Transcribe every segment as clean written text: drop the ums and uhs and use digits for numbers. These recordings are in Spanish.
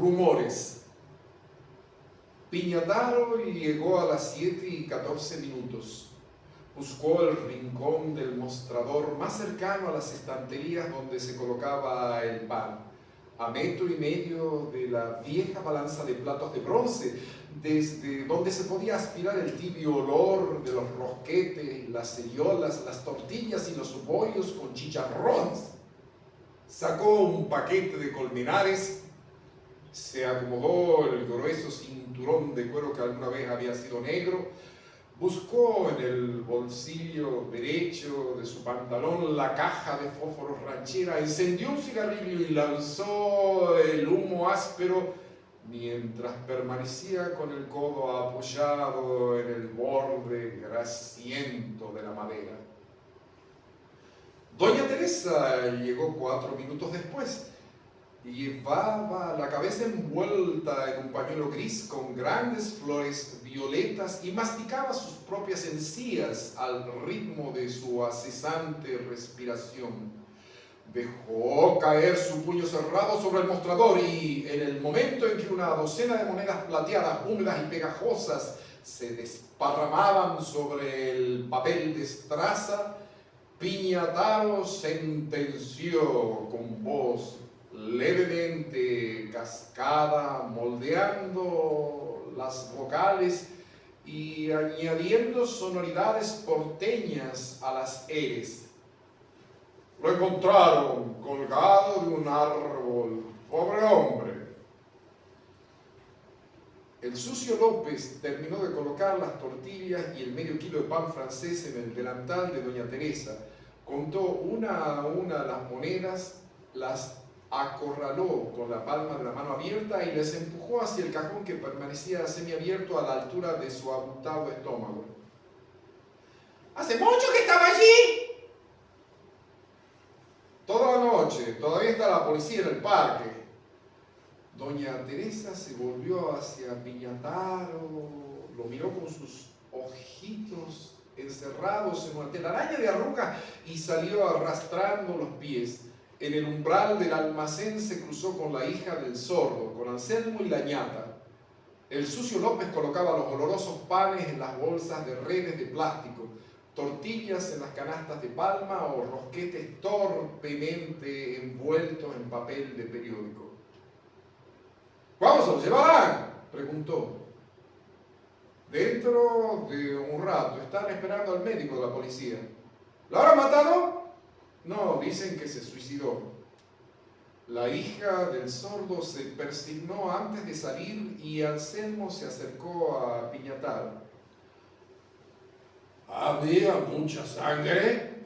Rumores. Piñataro llegó a las 7:14. Buscó el rincón del mostrador más cercano a las estanterías donde se colocaba el pan, a 1,5 metros de la vieja balanza de platos de bronce, desde donde se podía aspirar el tibio olor de los rosquetes, las ceyolas, las tortillas y los bollos con chicharrones. Sacó un paquete de colmenares, se acomodó el grueso cinturón de cuero que alguna vez había sido negro, buscó en el bolsillo derecho de su pantalón la caja de fósforos ranchera, encendió un cigarrillo y lanzó el humo áspero mientras permanecía con el codo apoyado en el borde grasiento de la madera. Doña Teresa llegó 4 minutos después. Llevaba la cabeza envuelta en un pañuelo gris con grandes flores violetas y masticaba sus propias encías al ritmo de su asesante respiración. Dejó caer su puño cerrado sobre el mostrador y en el momento en que una docena de monedas plateadas, húmedas y pegajosas se desparramaban sobre el papel de estraza, Piñataro sentenció con voz levemente cascada, moldeando las vocales y añadiendo sonoridades porteñas a las eres. Lo encontraron colgado de un árbol, pobre hombre. El sucio López terminó de colocar las tortillas y el medio kilo de pan francés en el delantal de doña Teresa. Contó una a una las monedas, las acorraló con la palma de la mano abierta y les empujó hacia el cajón que permanecía semiabierto a la altura de su abultado estómago. ¿Hace mucho que estaba allí? Toda la noche. Todavía está la policía en el parque. Doña Teresa se volvió hacia Piñataro, lo miró con sus ojitos encerrados en una telaraña de arrugas y salió arrastrando los pies. En el umbral del almacén se cruzó con la hija del sordo, con Anselmo y la ñata. El sucio López colocaba los olorosos panes en las bolsas de redes de plástico, tortillas en las canastas de palma o rosquetes torpemente envueltos en papel de periódico. ¿Cuándo se lo llevarán?, preguntó. Dentro de un rato. Están esperando al médico de la policía. ¿Lo habrán matado? No, dicen que se suicidó. La hija del sordo se persignó antes de salir y Anselmo se acercó a Piñataro. ¿Había mucha sangre?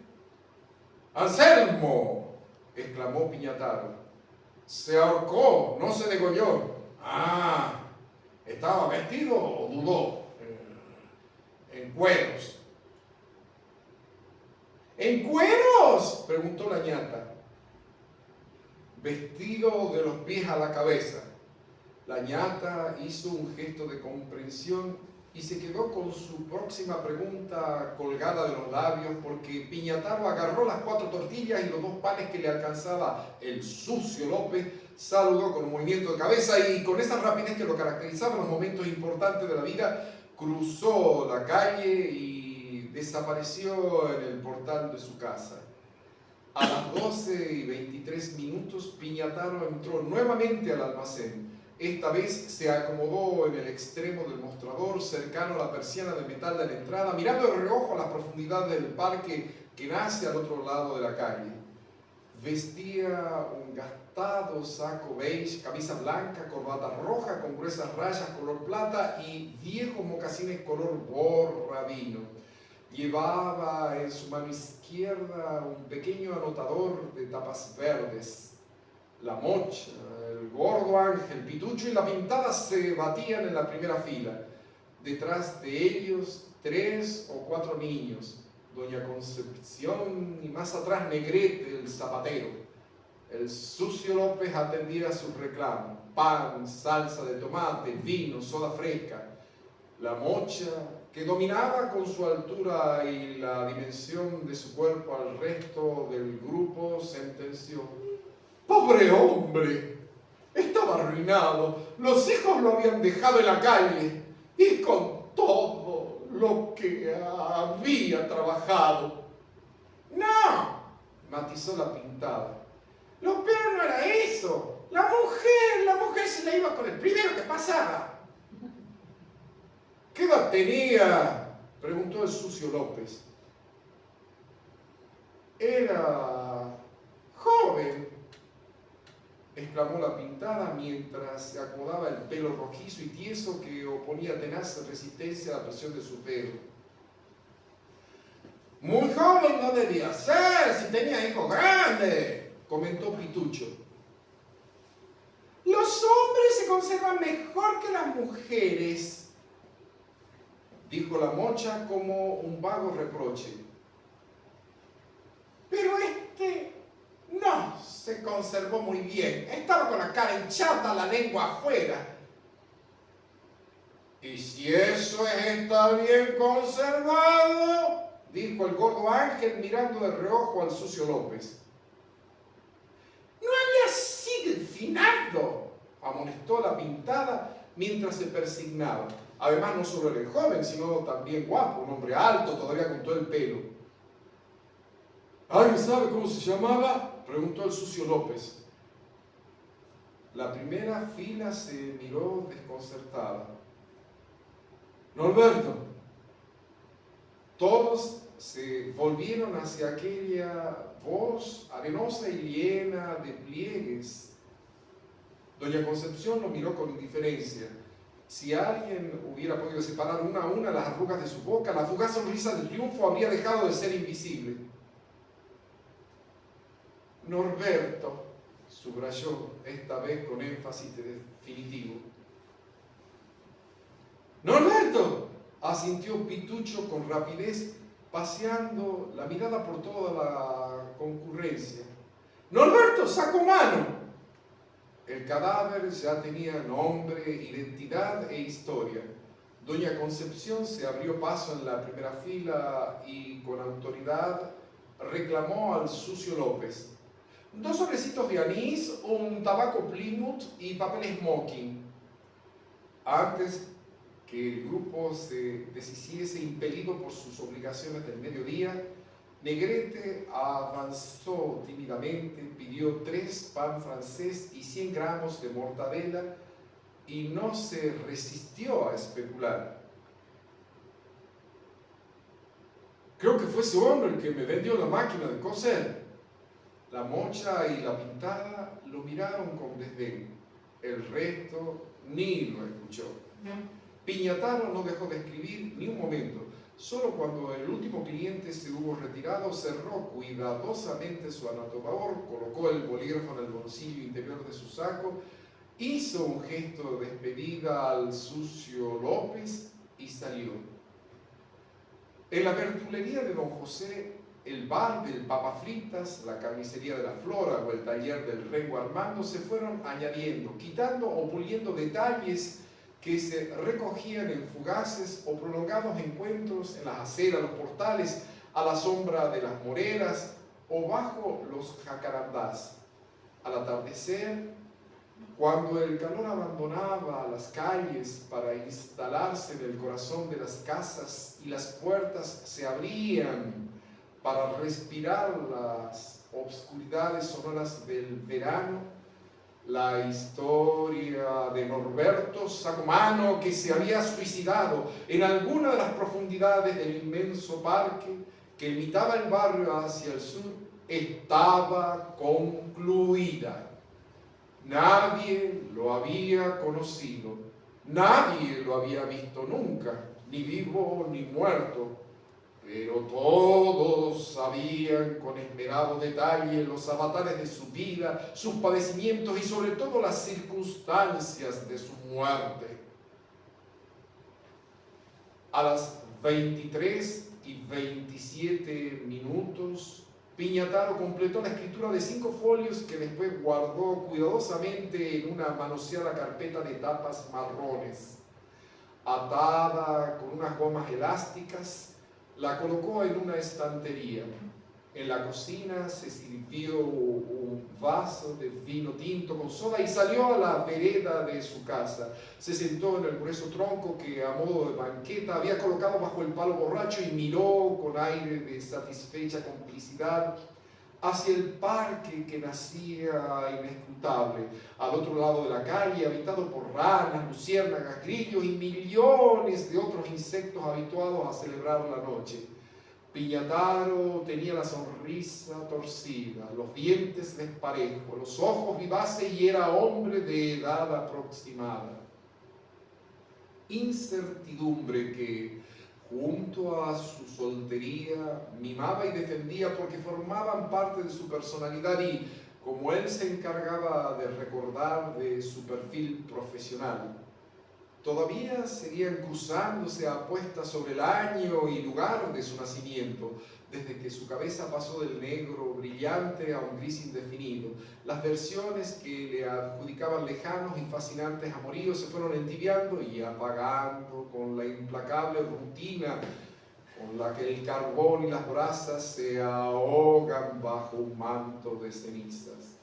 ¡Anselmo!, exclamó Piñataro. Se ahorcó, no se degolló. Ah, ¿estaba vestido o dudó? En cueros. ¿En cueros?, preguntó la ñata. Vestido de los pies a la cabeza. La ñata hizo un gesto de comprensión y se quedó con su próxima pregunta colgada de los labios porque Piñataro agarró las 4 tortillas y los 2 panes que le alcanzaba el sucio López, saludó con un movimiento de cabeza y con esa rapidez que lo caracterizaba en los momentos importantes de la vida, cruzó la calle y desapareció en el portal de su casa. A las 12:23 Piñataro entró nuevamente al almacén. Esta vez se acomodó en el extremo del mostrador, cercano a la persiana de metal de la entrada, mirando de reojo a las profundidades del parque que nace al otro lado de la calle. Vestía un gastado saco beige, camisa blanca, corbata roja con gruesas rayas color plata y viejos mocasines color borradino. Llevaba en su mano izquierda un pequeño anotador de tapas verdes. La mocha, el gordo Ángel, Pitucho y la pintada se batían en la primera fila. Detrás de ellos 3 o 4 niños, doña Concepción y más atrás Negrete, el zapatero. El sucio López atendía sus reclamos: pan, salsa de tomate, vino, soda fresca. La mocha, que dominaba con su altura y la dimensión de su cuerpo al resto del grupo, sentenció: ¡Pobre hombre! Está estaba arruinado. Los hijos lo habían dejado en la calle y con todo lo que había trabajado. No, matizó la pintada. Lo peor no era eso. La mujer se la iba con el primero que pasaba. ¿Qué edad tenía?, preguntó el sucio López. Era joven, exclamó la pintada mientras se acomodaba el pelo rojizo y tieso que oponía tenaz resistencia a la presión de su pelo. Muy joven no debía ser, si tenía hijos grandes, comentó Pitucho. Los hombres se conservan mejor que las mujeres, dijo la Mocha como un vago reproche. Pero no se conservó muy bien. Estaba con la cara hinchada, la lengua afuera. ¿Y si eso está bien conservado?, dijo el gordo Ángel mirando de reojo al sucio López. No haya sido el finado, amonestó la pintada mientras se persignaba. Además, no solo era el joven, sino también guapo, un hombre alto, todavía con todo el pelo. ¿Alguien sabe cómo se llamaba?, preguntó el sucio López. La primera fila se miró desconcertada. Norberto. Todos se volvieron hacia aquella voz arenosa y llena de pliegues. Doña Concepción lo miró con indiferencia. Si alguien hubiera podido separar una a una las arrugas de su boca, la fugaz sonrisa del triunfo habría dejado de ser invisible. Norberto, subrayó esta vez con énfasis definitivo. ¡Norberto!, asintió Pitucho con rapidez, paseando la mirada por toda la concurrencia. ¡Norberto Sacomano! El cadáver ya tenía nombre, identidad e historia. Doña Concepción se abrió paso en la primera fila y con autoridad reclamó al sucio López. 2 sobrecitos de anís, un tabaco Plymouth y papel smoking. Antes que el grupo se deshiciese impelido por sus obligaciones del mediodía, Negrete avanzó tímidamente, pidió 3 pan francés y 100 gramos de mortadela y no se resistió a especular. Creo que fue ese hombre el que me vendió la máquina de coser. La Mocha y la pintada lo miraron con desdén. El resto ni lo escuchó. Piñataro no dejó de escribir ni un momento. Solo cuando el último cliente se hubo retirado, cerró cuidadosamente su anotador, colocó el bolígrafo en el bolsillo interior de su saco, hizo un gesto de despedida al sucio López y salió. En la verdulería de don José, el bar del Papa Fritas, la carnicería de la Flora o el taller del Rengo Armando se fueron añadiendo, quitando o puliendo detalles que se recogían en fugaces o prolongados encuentros en las aceras, los portales, a la sombra de las moreras o bajo los jacarandás. Al atardecer, cuando el calor abandonaba las calles para instalarse en el corazón de las casas y las puertas se abrían para respirar las obscuridades sonoras del verano, la historia de Norberto Sacomano, que se había suicidado en alguna de las profundidades del inmenso parque que limitaba el barrio hacia el sur, estaba concluida. Nadie lo había conocido, nadie lo había visto nunca, ni vivo ni muerto, pero todos sabían con esmerado detalle los avatares de su vida, sus padecimientos y sobre todo las circunstancias de su muerte. A las 23:27, Piñataro completó la escritura de 5 folios que después guardó cuidadosamente en una manoseada carpeta de tapas marrones. Atada con unas gomas elásticas, la colocó en una estantería. En la cocina se sirvió un vaso de vino tinto con soda y salió a la vereda de su casa. Se sentó en el grueso tronco que a modo de banqueta había colocado bajo el palo borracho y miró con aire de satisfecha complicidad hacia el parque que nacía inescrutable, al otro lado de la calle, habitado por ranas, luciérnagas, grillos y millones de otros insectos habituados a celebrar la noche. Piñataro tenía la sonrisa torcida, los dientes desparejos, los ojos vivaces y era hombre de edad aproximada. Incertidumbre que, junto a su soltería, mimaba y defendía porque formaban parte de su personalidad y, como él se encargaba de recordar de su perfil profesional, todavía seguían cruzándose apuestas sobre el año y lugar de su nacimiento, desde que su cabeza pasó del negro brillante a un gris indefinido. Las versiones que le adjudicaban lejanos y fascinantes amoríos se fueron entibiando y apagando con la implacable rutina con la que el carbón y las brasas se ahogan bajo un manto de cenizas.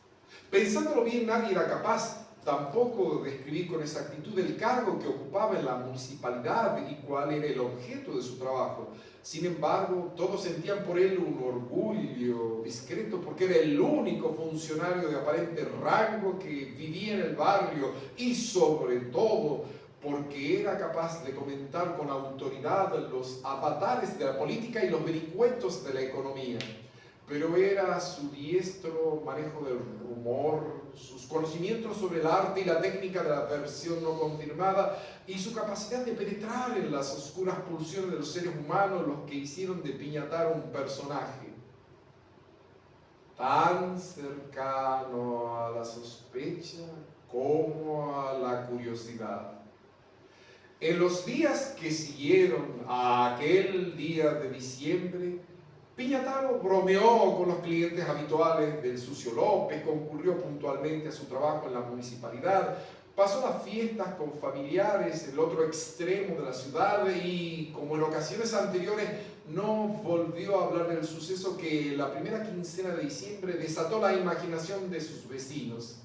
Pensándolo bien, nadie era capaz tampoco de describir con exactitud el cargo que ocupaba en la municipalidad y cuál era el objeto de su trabajo. Sin embargo, todos sentían por él un orgullo discreto porque era el único funcionario de aparente rango que vivía en el barrio y, sobre todo, porque era capaz de comentar con autoridad los avatares de la política y los vericuetos de la economía. Pero era su diestro manejo del rumor, sus conocimientos sobre el arte y la técnica de la versión no confirmada y su capacidad de penetrar en las oscuras pulsiones de los seres humanos los que hicieron de Piñataro un personaje tan cercano a la sospecha como a la curiosidad. En los días que siguieron a aquel día de diciembre, Piñataro bromeó con los clientes habituales del Sucio López, concurrió puntualmente a su trabajo en la municipalidad, pasó las fiestas con familiares en el otro extremo de la ciudad y, como en ocasiones anteriores, no volvió a hablar del suceso que la primera quincena de diciembre desató la imaginación de sus vecinos.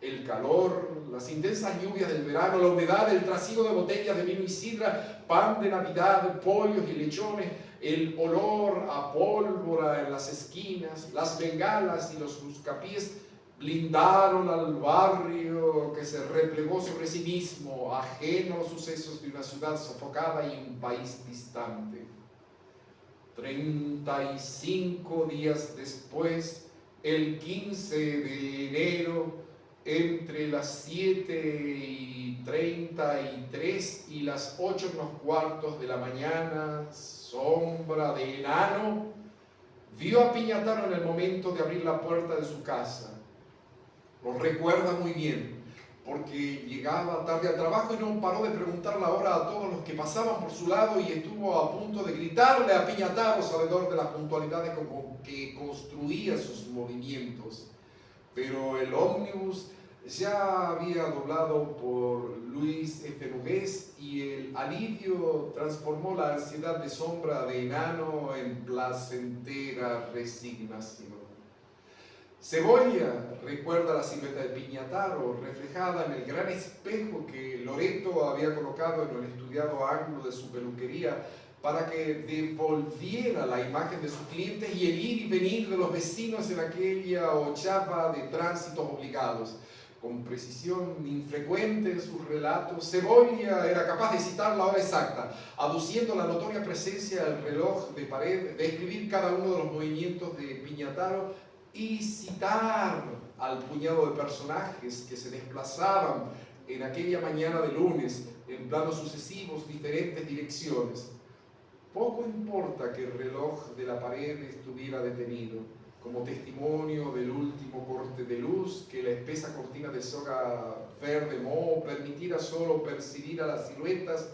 El calor, las intensas lluvias del verano, la humedad, el trasiego de botellas de vino y sidra, pan de Navidad, pollos y lechones, el olor a pólvora en las esquinas, las bengalas y los buscapiés blindaron al barrio que se replegó sobre sí mismo, ajeno a los sucesos de una ciudad sofocada y un país distante. 35 días después, el 15 de enero, entre las 7:33 y las 8:15 de la mañana, Sombra de Enano vio a Piñataro en el momento de abrir la puerta de su casa. Lo recuerda muy bien, porque llegaba tarde al trabajo y no paró de preguntar la hora a todos los que pasaban por su lado y estuvo a punto de gritarle a Piñataro sabedor de las puntualidades con que construía sus movimientos. Pero el ómnibus ya había doblado por Luis F. Nogués y el alivio transformó la ansiedad de Sombra de Enano en placentera resignación. Cebolla recuerda la silueta de Piñataro reflejada en el gran espejo que Loreto había colocado en el estudiado ángulo de su peluquería para que devolviera la imagen de sus clientes y el ir y venir de los vecinos en aquella ochava de tránsitos obligados. Con precisión infrecuente en sus relatos, Cebolla era capaz de citar la hora exacta, aduciendo la notoria presencia del reloj de pared, de escribir cada uno de los movimientos de Piñataro y citar al puñado de personajes que se desplazaban en aquella mañana de lunes en planos sucesivos, diferentes direcciones. Poco importa que el reloj de la pared estuviera detenido, como testimonio del último corte de luz que la espesa cortina de soga verde moho permitiera solo percibir a las siluetas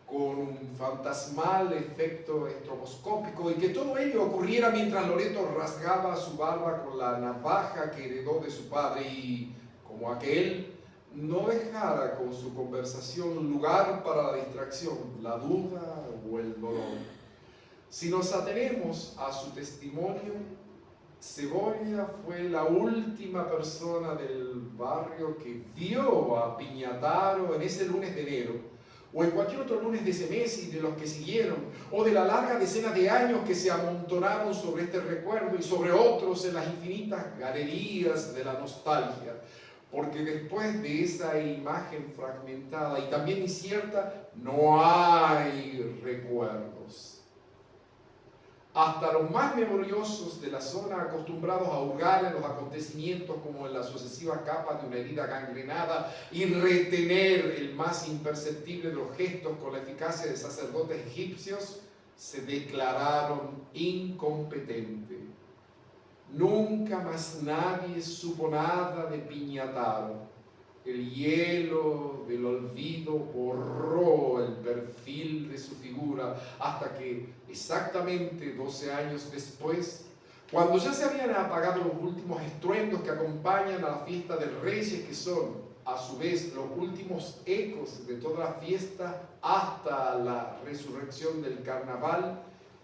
con un fantasmal efecto estroboscópico y que todo ello ocurriera mientras Loreto rasgaba su barba con la navaja que heredó de su padre y, como aquel, no dejara con su conversación lugar para la distracción, la duda o el dolor. Si nos atenemos a su testimonio, Cebolla fue la última persona del barrio que vio a Piñataro en ese lunes de enero, o en cualquier otro lunes de ese mes y de los que siguieron, o de la larga decena de años que se amontonaron sobre este recuerdo y sobre otros en las infinitas galerías de la nostalgia. Porque después de esa imagen fragmentada y también incierta, no hay recuerdos. Hasta los más memoriosos de la zona, acostumbrados a hurgar en los acontecimientos como en la sucesiva capa de una herida gangrenada y retener el más imperceptible de los gestos con la eficacia de sacerdotes egipcios, se declararon incompetentes. Nunca más nadie supo nada de Piñataro. El hielo del olvido borró el perfil de su figura hasta que, exactamente 12 años después, cuando ya se habían apagado los últimos estruendos que acompañan a la fiesta de Reyes, que son, a su vez, los últimos ecos de toda la fiesta hasta la resurrección del carnaval,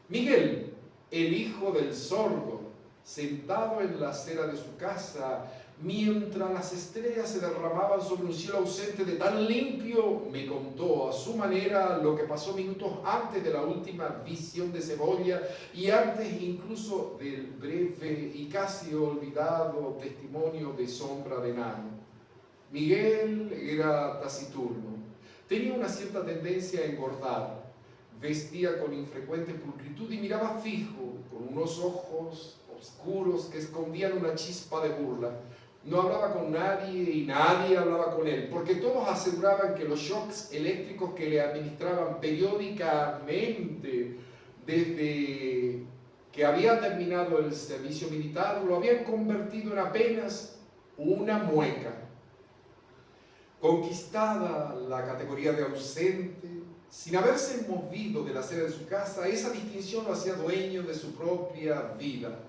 Miguel, el hijo del sordo, sentado en la acera de su casa, mientras las estrellas se derramaban sobre un cielo ausente de tan limpio, me contó a su manera lo que pasó minutos antes de la última visión de Cebolla y antes incluso del breve y casi olvidado testimonio de Sombra de Nano. Miguel era taciturno, tenía una cierta tendencia a engordar, vestía con infrecuente pulcritud y miraba fijo, con unos ojos oscuros que escondían una chispa de burla. No hablaba con nadie y nadie hablaba con él, porque todos aseguraban que los shocks eléctricos que le administraban periódicamente desde que había terminado el servicio militar lo habían convertido en apenas una mueca. Conquistada la categoría de ausente, sin haberse movido de la acera de su casa, esa distinción lo hacía dueño de su propia vida.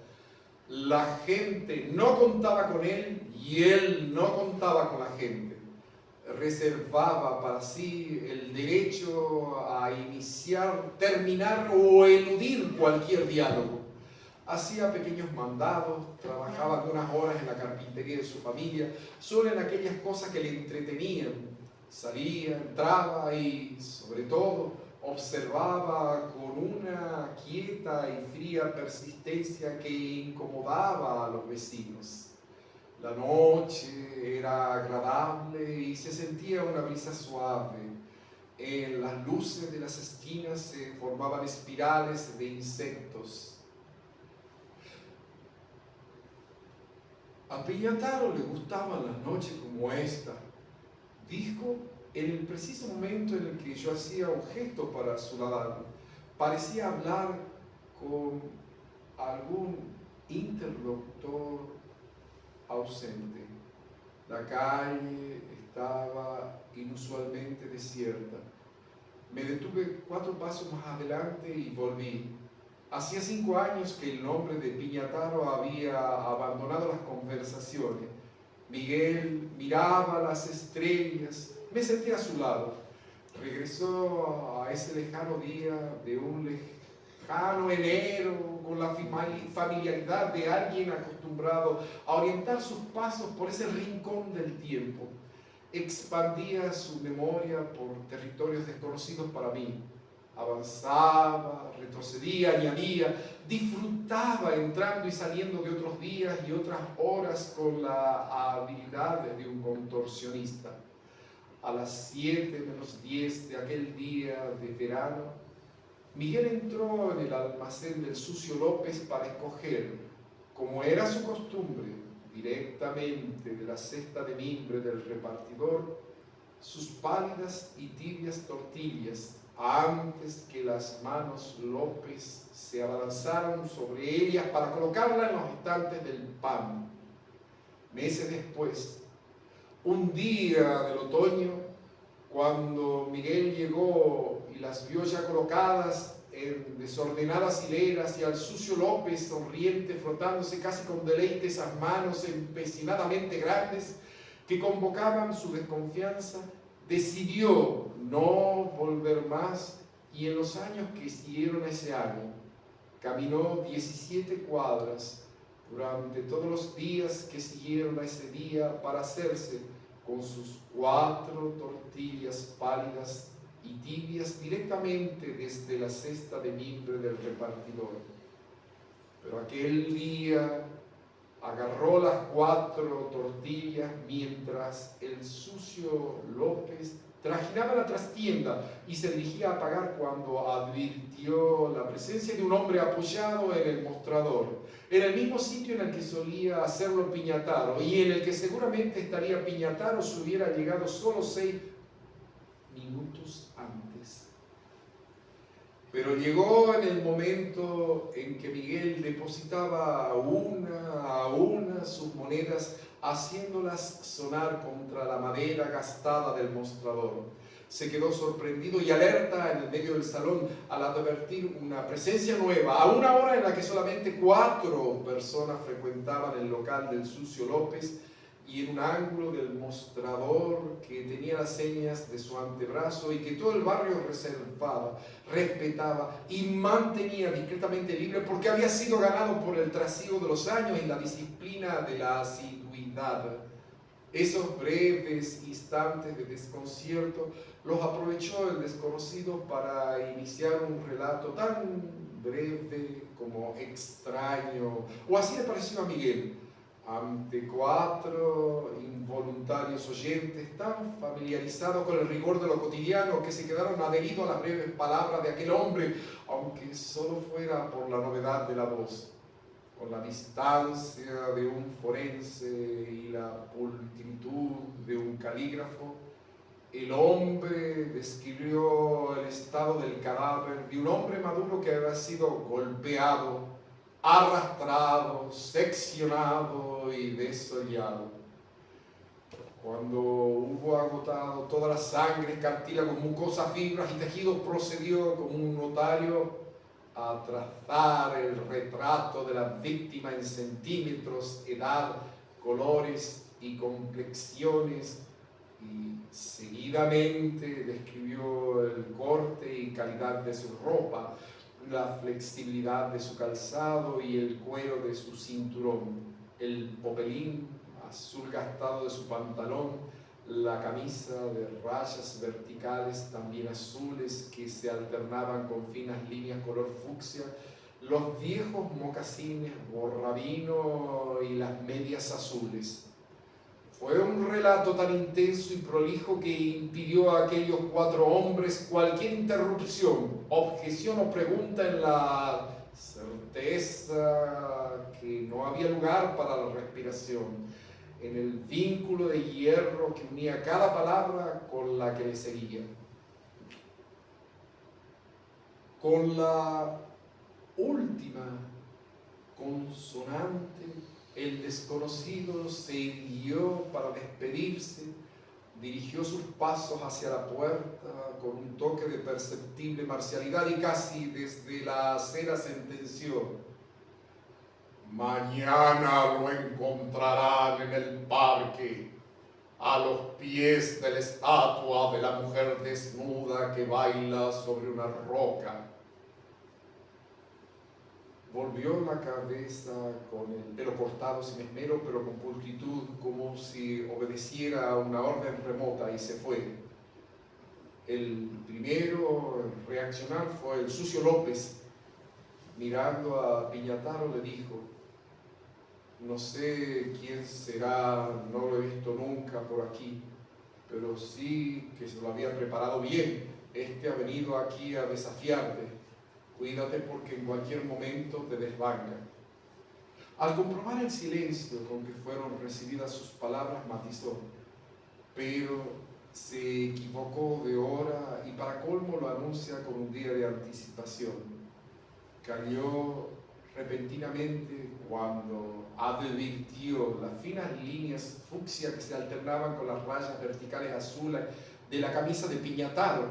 La gente no contaba con él y él no contaba con la gente. Reservaba para sí el derecho a iniciar, terminar o eludir cualquier diálogo. Hacía pequeños mandados, trabajaba algunas horas en la carpintería de su familia, solo en aquellas cosas que le entretenían. Salía, entraba y, sobre todo, observaba con una quieta y fría persistencia que incomodaba a los vecinos. La noche era agradable y se sentía una brisa suave. En las luces de las esquinas se formaban espirales de insectos. A Piñataro le gustaban las noches como esta, dijo en el preciso momento en el que yo hacía un gesto para su lado. Parecía hablar con algún interlocutor ausente. La calle estaba inusualmente desierta. Me detuve 4 pasos más adelante y volví. Hacía 5 años que el nombre de Piñataro había abandonado las conversaciones. Miguel miraba las estrellas, me senté a su lado. Regresó a ese lejano día de un lejano enero, con la familiaridad de alguien acostumbrado a orientar sus pasos por ese rincón del tiempo. Expandía su memoria por territorios desconocidos para mí. Avanzaba, retrocedía, añadía, disfrutaba entrando y saliendo de otros días y otras horas con la habilidad de un contorsionista. A las 7:10 de aquel día de verano, Miguel entró en el almacén del Sucio López para escoger, como era su costumbre, directamente de la cesta de mimbre del repartidor, sus pálidas y tibias tortillas, antes que las manos López se abalanzaran sobre ellas para colocarlas en los estantes del pan. Meses después, un día del otoño, cuando Miguel llegó y las vio ya colocadas en desordenadas hileras y al Sucio López sonriente frotándose casi con deleite esas manos empecinadamente grandes que convocaban su desconfianza, decidió no volver más y en los años que siguieron ese año Caminó 17 cuadras durante todos los días que siguieron a ese día para hacerse con sus 4 tortillas pálidas y tibias directamente desde la cesta de mimbre del repartidor. Pero aquel día agarró las 4 tortillas mientras el sucio López trajinaba la trastienda y se dirigía a pagar cuando advirtió la presencia de un hombre apoyado en el mostrador. Era el mismo sitio en el que solía hacerlo Piñataro y en el que seguramente estaría Piñataro si hubiera llegado solo 6 minutos antes. Pero llegó en el momento en que Miguel depositaba una a una sus monedas, haciéndolas sonar contra la madera gastada del mostrador. Se quedó sorprendido y alerta en el medio del salón al advertir una presencia nueva, a una hora en la que solamente 4 personas frecuentaban el local del sucio López, y en un ángulo del mostrador que tenía las señas de su antebrazo y que todo el barrio reservaba, respetaba y mantenía discretamente libre porque había sido ganado por el trasiego de los años y la disciplina de la asiduidad. Esos breves instantes de desconcierto los aprovechó el desconocido para iniciar un relato tan breve como extraño, o así le pareció a Miguel, ante 4 involuntarios oyentes tan familiarizados con el rigor de lo cotidiano que se quedaron adheridos a las breves palabras de aquel hombre, aunque solo fuera por la novedad de la voz. Con la distancia de un forense y la pulcritud de un calígrafo, el hombre describió el estado del cadáver de un hombre maduro que había sido golpeado, arrastrado, seccionado y desollado. Cuando hubo agotado toda la sangre, cartílagos, mucosas, fibras y tejidos, procedió como un notario a trazar el retrato de la víctima en centímetros, edad, colores y complexiones, y seguidamente describió el corte y calidad de su ropa, la flexibilidad de su calzado y el cuero de su cinturón, el popelín azul gastado de su pantalón, la camisa de rayas verticales también azules que se alternaban con finas líneas color fucsia, los viejos mocasines borrabino y las medias azules. Fue un relato tan intenso y prolijo que impidió a aquellos 4 hombres cualquier interrupción, objeción o pregunta, en la certeza que no había lugar para la respiración, en el vínculo de hierro que unía cada palabra con la que le seguía. Con la última consonante, el desconocido se irguió para despedirse, dirigió sus pasos hacia la puerta con un toque de perceptible marcialidad y casi desde la acera sentenció: mañana lo encontrarán en el parque, a los pies de la estatua de la mujer desnuda que baila sobre una roca. Volvió la cabeza con el pelo cortado sin esmero, pero con pulcritud, como si obedeciera a una orden remota, y se fue. El primero en reaccionar fue el sucio López. Mirando a Piñataro le dijo: no sé quién será, no lo he visto nunca por aquí, pero sí que se lo había preparado bien. Este ha venido aquí a desafiarte. Cuídate porque en cualquier momento te desbanca. Al comprobar el silencio con que fueron recibidas sus palabras, matizó: pero se equivocó de hora y para colmo lo anuncia con un día de anticipación. Cayó repentinamente cuando advirtió las finas líneas fucsia que se alternaban con las rayas verticales azules de la camisa de Piñataro.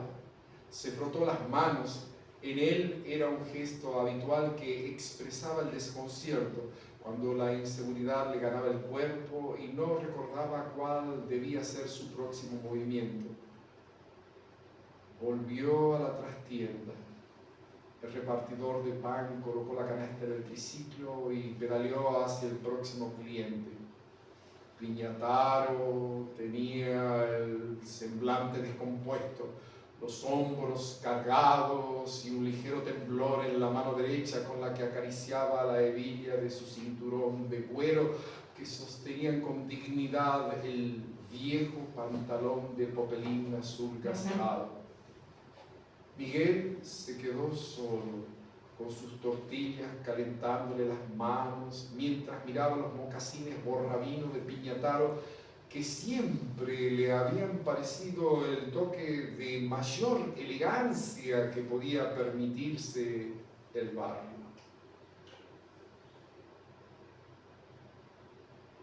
Se frotó las manos. En él era un gesto habitual que expresaba el desconcierto cuando la inseguridad le ganaba el cuerpo y no recordaba cuál debía ser su próximo movimiento. Volvió a la trastienda. El repartidor de pan colocó la canasta en el triciclo y pedaleó hacia el próximo cliente. Piñataro tenía el semblante descompuesto, los hombros cargados y un ligero temblor en la mano derecha con la que acariciaba la hebilla de su cinturón de cuero que sostenían con dignidad el viejo pantalón de popelín azul gastado. Miguel se quedó solo, con sus tortillas calentándole las manos, mientras miraba los mocasines borrabinos de Piñataro, que siempre le habían parecido el toque de mayor elegancia que podía permitirse el barrio.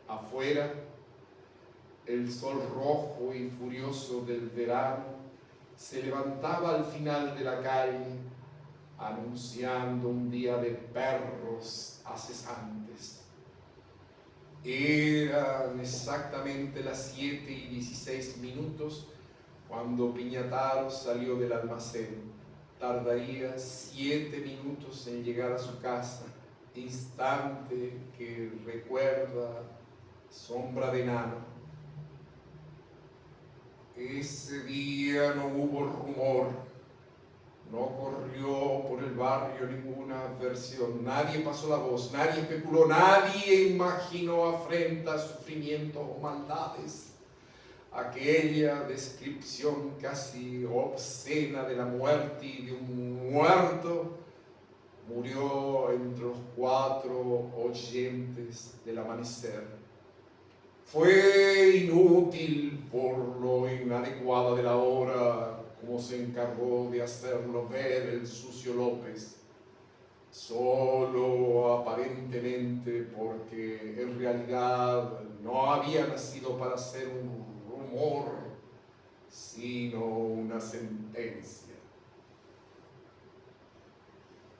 Afuera, el sol rojo y furioso del verano se levantaba al final de la calle, anunciando un día de perros acesantes. Eran exactamente las 7:16 cuando Piñataro salió del almacén. Tardaría 7 minutos en llegar a su casa, instante que recuerda sombra de enano. Ese día no hubo rumor, no corrió por el barrio ninguna versión, nadie pasó la voz, nadie especuló, nadie imaginó afrentas, sufrimientos o maldades. Aquella descripción casi obscena de la muerte y de un muerto murió entre los 4 oyentes del amanecer. Fue inútil por lo inadecuada de la hora, como se encargó de hacerlo ver el sucio López, solo aparentemente porque en realidad no había nacido para ser un rumor, sino una sentencia.